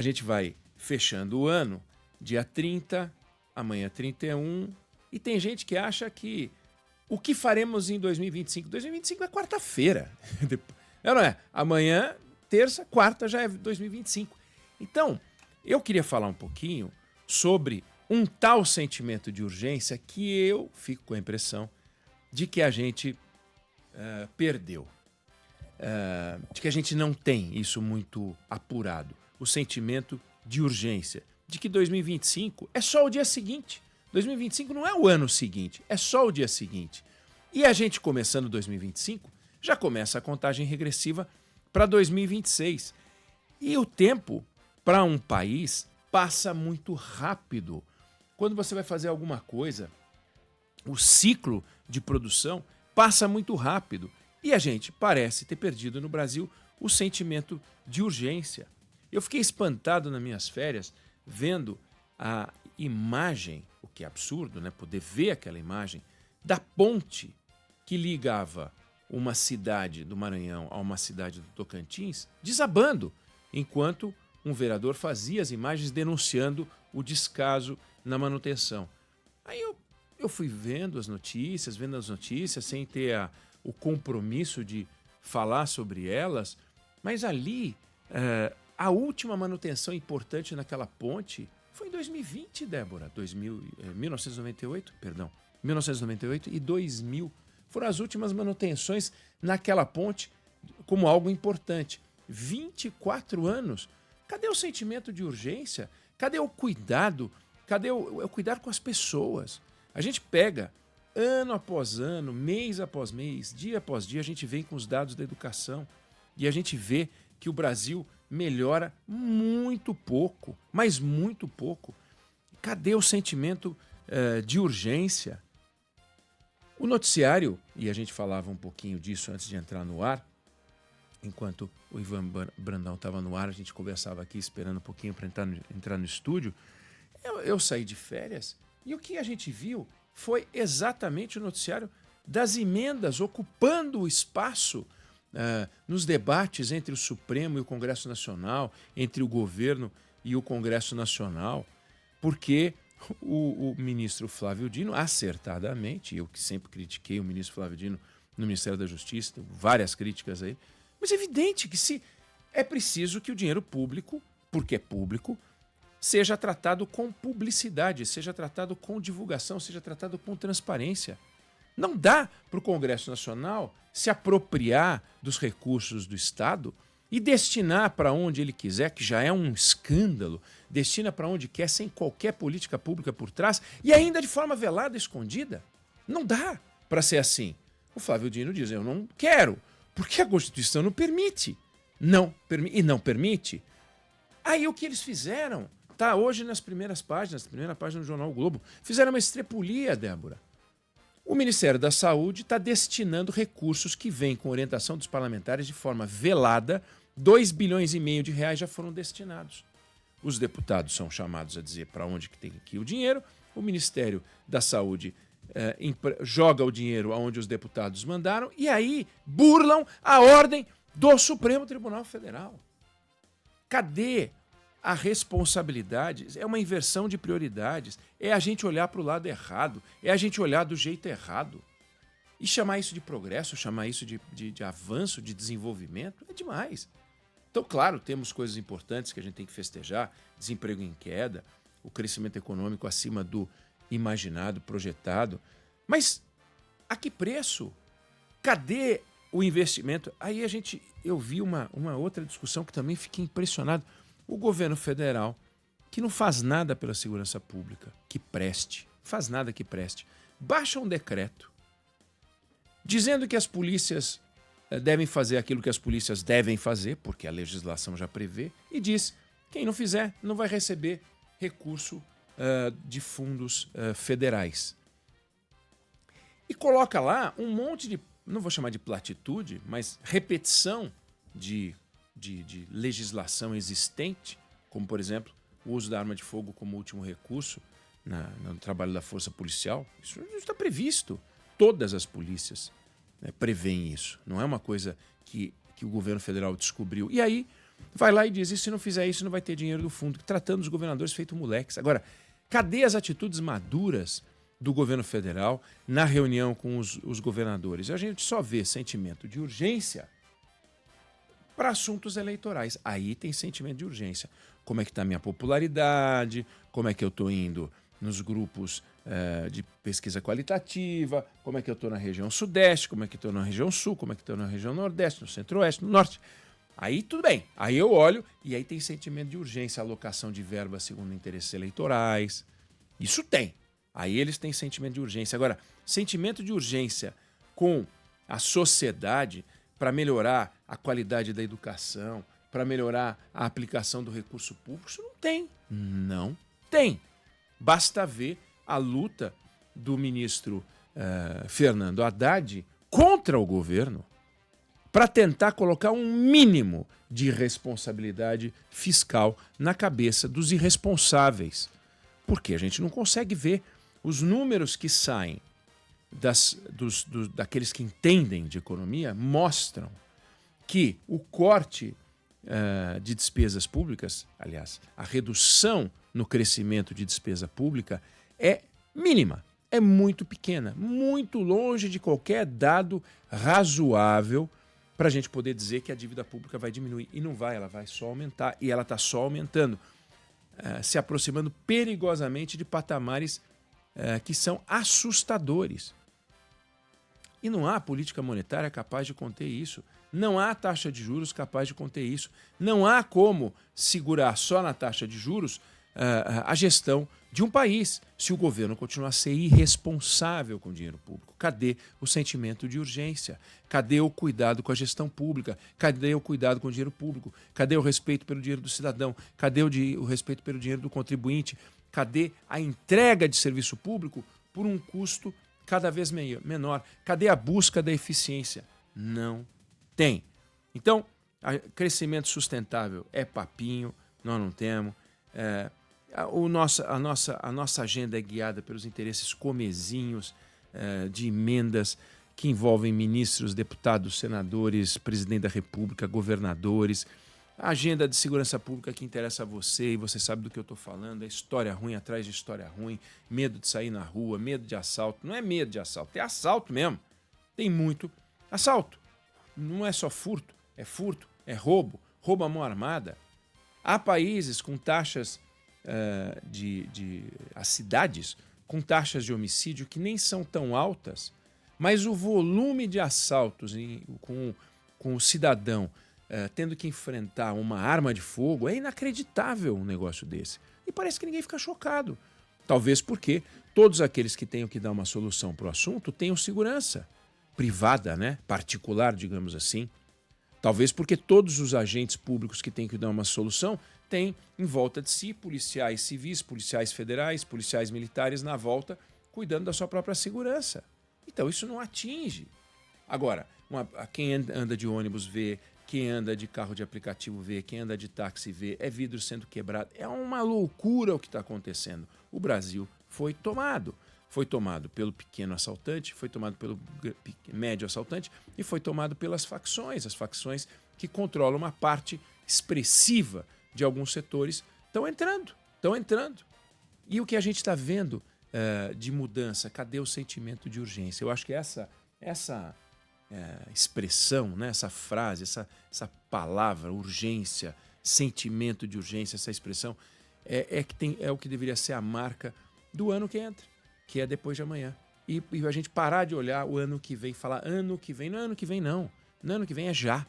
A gente vai fechando o ano, dia 30, amanhã 31, e tem gente que acha que o que faremos em 2025? 2025 é quarta-feira. Não é? Amanhã, terça, quarta já é 2025. Então, eu queria falar um pouquinho sobre um tal sentimento de urgência que eu fico com a impressão de que a gente perdeu. De que a gente não tem isso muito apurado. O sentimento de urgência. De que 2025 é só o dia seguinte. 2025 não é o ano seguinte, é só o dia seguinte. E a gente, começando 2025, já começa a contagem regressiva para 2026. E o tempo, para um país, passa muito rápido. Quando você vai fazer alguma coisa, o ciclo de produção passa muito rápido. E a gente parece ter perdido no Brasil o sentimento de urgência. Eu fiquei espantado nas minhas férias vendo a imagem, o que é absurdo, né? Poder ver aquela imagem da ponte que ligava uma cidade do Maranhão a uma cidade do Tocantins desabando, enquanto um vereador fazia as imagens denunciando o descaso na manutenção. Aí eu fui vendo as notícias, sem ter o compromisso de falar sobre elas, mas ali a última manutenção importante naquela ponte foi em 2020, Débora. 1998 e 2000. Foram as últimas manutenções naquela ponte como algo importante. 24 anos. Cadê o sentimento de urgência? Cadê o cuidado? Cadê o cuidar com as pessoas? A gente pega ano após ano, mês após mês, dia após dia, a gente vem com os dados da educação e a gente vê que o Brasil melhora muito pouco, mas muito pouco. Cadê o sentimento de urgência? O noticiário, e a gente falava um pouquinho disso antes de entrar no ar, enquanto o Ivan Brandão estava no ar, a gente conversava aqui esperando um pouquinho para entrar no estúdio. Eu saí de férias e o que a gente viu foi exatamente o noticiário das emendas ocupando o espaço nos debates entre o Supremo e o Congresso Nacional, entre o governo e o Congresso Nacional, porque o ministro Flávio Dino, acertadamente, eu que sempre critiquei o ministro Flávio Dino no Ministério da Justiça, tenho várias críticas a ele, mas é evidente que se é preciso que o dinheiro público, porque é público, seja tratado com publicidade, seja tratado com divulgação, seja tratado com transparência. Não dá para o Congresso Nacional se apropriar dos recursos do Estado e destinar para onde ele quiser, que já é um escândalo, destina para onde quer, sem qualquer política pública por trás, e ainda de forma velada, escondida. Não dá para ser assim. O Flávio Dino diz, eu não quero, porque a Constituição não permite. Não permite. Aí o que eles fizeram, tá hoje nas primeiras páginas, na primeira página do Jornal o Globo, fizeram uma estrepulia, Débora. O Ministério da Saúde está destinando recursos que vêm com orientação dos parlamentares de forma velada, 2,5 bilhões de reais já foram destinados. Os deputados são chamados a dizer para onde que tem que ir o dinheiro, o Ministério da Saúde joga o dinheiro aonde os deputados mandaram e aí burlam a ordem do Supremo Tribunal Federal. Cadê a responsabilidade? É uma inversão de prioridades, é a gente olhar para o lado errado, é a gente olhar do jeito errado. E chamar isso de progresso, chamar isso de avanço, de desenvolvimento, é demais. Então, claro, temos coisas importantes que a gente tem que festejar, desemprego em queda, o crescimento econômico acima do imaginado, projetado. Mas a que preço? Cadê o investimento? Aí eu vi uma outra discussão que também fiquei impressionado. O governo federal, que não faz nada pela segurança pública, que preste, faz nada que preste, baixa um decreto dizendo que as polícias devem fazer aquilo que as polícias devem fazer, porque a legislação já prevê, e diz, quem não fizer não vai receber recurso de fundos federais. E coloca lá um monte de, não vou chamar de platitude, mas repetição de legislação existente, como, por exemplo, o uso da arma de fogo como último recurso no trabalho da força policial. Isso está previsto. Todas as polícias prevêem isso. Não é uma coisa que o governo federal descobriu. E aí vai lá e diz, e se não fizer isso, não vai ter dinheiro do fundo, tratando os governadores feito moleques. Agora, cadê as atitudes maduras do governo federal na reunião com os governadores? A gente só vê sentimento de urgência para assuntos eleitorais. Aí tem sentimento de urgência. Como é que está a minha popularidade, como é que eu estou indo nos grupos de pesquisa qualitativa, como é que eu estou na região sudeste, como é que eu estou na região sul, como é que eu estou na região nordeste, no centro-oeste, no norte. Aí tudo bem, aí eu olho e aí tem sentimento de urgência, alocação de verba segundo interesses eleitorais. Isso tem. Aí eles têm sentimento de urgência. Agora, sentimento de urgência com a sociedade para melhorar a qualidade da educação, para melhorar a aplicação do recurso público, isso não tem. Não tem. Basta ver a luta do ministro Fernando Haddad contra o governo para tentar colocar um mínimo de responsabilidade fiscal na cabeça dos irresponsáveis. Porque a gente não consegue ver os números que saem daqueles que entendem de economia, mostram que o corte de despesas públicas, aliás, a redução no crescimento de despesa pública é mínima, é muito pequena, muito longe de qualquer dado razoável para a gente poder dizer que a dívida pública vai diminuir. E não vai, ela vai só aumentar, e ela está só aumentando, se aproximando perigosamente de patamares que são assustadores. E não há política monetária capaz de conter isso. Não há taxa de juros capaz de conter isso. Não há como segurar só na taxa de juros a gestão de um país se o governo continuar a ser irresponsável com o dinheiro público. Cadê o sentimento de urgência? Cadê o cuidado com a gestão pública? Cadê o cuidado com o dinheiro público? Cadê o respeito pelo dinheiro do cidadão? Cadê o respeito pelo dinheiro do contribuinte? Cadê a entrega de serviço público por um custo cada vez menor? Cadê a busca da eficiência? Não tem. Então, crescimento sustentável é papinho, nós não temos. A nossa agenda é guiada pelos interesses comezinhos de emendas que envolvem ministros, deputados, senadores, presidente da República, governadores. A agenda de segurança pública que interessa a você, e você sabe do que eu estou falando, é história ruim atrás de história ruim, medo de sair na rua, medo de assalto. Não é medo de assalto, é assalto mesmo. Tem muito assalto. Não é só furto, é roubo à mão armada. Há países com taxas as cidades com taxas de homicídio que nem são tão altas, mas o volume de assaltos com o cidadão tendo que enfrentar uma arma de fogo é inacreditável um negócio desse. E parece que ninguém fica chocado. Talvez porque todos aqueles que tenham que dar uma solução para o assunto tenham segurança privada, né? Particular, digamos assim. Talvez porque todos os agentes públicos que têm que dar uma solução têm em volta de si policiais civis, policiais federais, policiais militares na volta, cuidando da sua própria segurança. Então isso não atinge. Agora, quem anda de ônibus vê, quem anda de carro de aplicativo vê, quem anda de táxi vê, é vidro sendo quebrado. É uma loucura o que está acontecendo. O Brasil foi tomado. Foi tomado pelo pequeno assaltante, foi tomado pelo médio assaltante e foi tomado pelas facções. As facções que controlam uma parte expressiva de alguns setores estão entrando. E o que a gente está vendo de mudança? Cadê o sentimento de urgência? Eu acho que essa expressão, né, essa frase, essa palavra, urgência, sentimento de urgência, essa expressão, é o que deveria ser a marca do ano que entra, que é depois de amanhã. E a gente parar de olhar o ano que vem, falar ano que vem, não é ano que vem não. No ano que vem é já.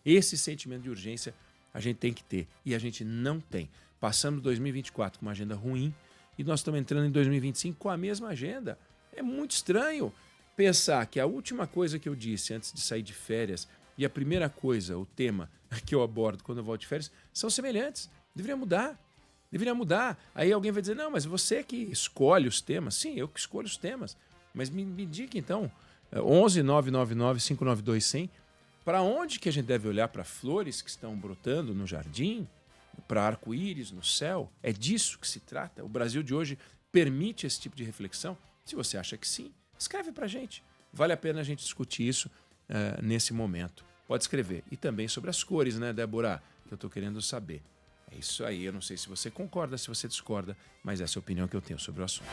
Esse sentimento de urgência a gente tem que ter. E a gente não tem. Passamos 2024 com uma agenda ruim e nós estamos entrando em 2025 com a mesma agenda. É muito estranho pensar que a última coisa que eu disse antes de sair de férias e a primeira coisa, o tema que eu abordo quando eu volto de férias, são semelhantes. Deveria mudar. Aí alguém vai dizer, não, mas você que escolhe os temas. Sim, eu que escolho os temas. Mas me diga então, 11 999 592 100, para onde que a gente deve olhar? Para flores que estão brotando no jardim? Para arco-íris no céu? É disso que se trata? O Brasil de hoje permite esse tipo de reflexão? Se você acha que sim, escreve para a gente. Vale a pena a gente discutir isso nesse momento. Pode escrever. E também sobre as cores, né, Débora? que eu tô querendo saber. É isso aí, eu não sei se você concorda, se você discorda, mas essa é a opinião que eu tenho sobre o assunto.